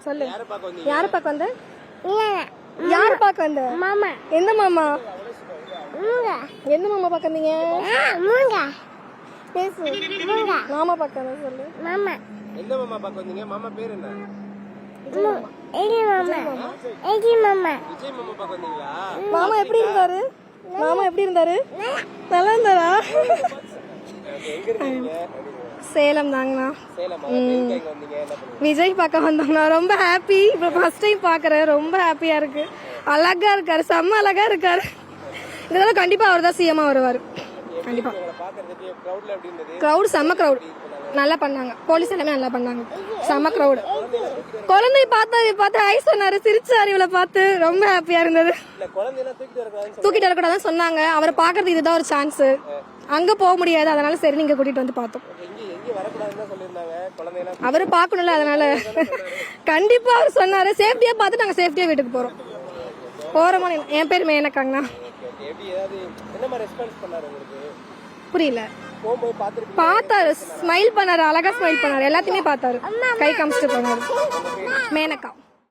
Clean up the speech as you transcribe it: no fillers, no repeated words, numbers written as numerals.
சொல்லு. யாரை பார்க்க வந்த? யாரை பார்க்க வந்த? மாமா. எந்த மாமா? எந்த மாமா பார்க்க வந்தீங்க? பேசு. மாமா பார்க்க வந்த சொல்லு. மாமா. எந்த மாமா பார்க்க வந்தீங்க? மாமா பேர் என்ன? ஏகி மாமா. ஏகி மாமா. விஜய் மாமா பார்க்க வந்தீங்களா? மாமா எப்படி இருந்தாரு? மாமா எப்படி இருந்தாரு? நல்லா இருந்தாரா? எங்க இருக்கீங்க? சேலம் தாங்கண்ணா. சேலமா? எங்க வந்தீங்க? என்ன பண்ணீங்க? விஜய் பார்க்க வந்தோம்னா ரொம்ப ஹாப்பி. இப்போ ஃபர்ஸ்ட் டைம் பார்க்குறேன், ரொம்ப ஹாப்பியா இருக்கு. அழகா இருக்காரு, செம்ம அழகா இருக்காரு. இதனால கண்டிப்பா அவர் தான் சிஎம்மா வருவாரு. கண்டிப்பா. உங்களை பார்க்கறதுக்கு கிரவுட்ல எப்படி இருந்தது? கிரவுட் செம்ம கிரவுட், நல்லா பண்ணாங்க. போலீஸ் எல்லாமே நல்லா பண்ணாங்க. செம்ம கிரவுட். குழந்தைய பார்த்து ஐஸ் சொன்னாரு, சிரிச்சாரு. இவளை பார்த்து ரொம்ப ஹாப்பியா இருந்தது. இல்ல குழந்தையெல்லாம் தூக்கிட்டு வரக்கூடாதுன்னு தூக்கிட்டு வரக்கூடாதுன்னு சொன்னாங்க. அவரை பாக்குறது இதுதான் ஒரு சான்ஸ். அங்க போக முடியாது, அதனால சரி நீங்க கூட்டிட்டு வந்து பார்த்தோம். எங்க வரக்கூடாதுன்னு தான் சொல்லியிருந்தாங்க. குழந்தையெல்லாம் அவரு பாக்கணும்ல, அதனால கண்டிப்பா அவர் சொன்னாரு. சேஃப்டியா பார்த்து நாங்க சேஃப்டியா வீட்டுக்கு போறோம். போறோமா? என் பேர் மேனக்காங்கண்ணா. எப்படி ஏதாவது என்ன மாதிரி ரெஸ்பான்ஸ் பண்ணாரு உங்களுக்கு? புரியல. போகும்போது பார்த்துருக்கீங்க? பார்த்தாரு, ஸ்மைல் பண்ணாரு, அழகா ஸ்மைல் பண்ணாரு, எல்லாத்தையுமே பார்த்தாரு, கை காமிச்சிட்டு போனாரு. மேனக்கா.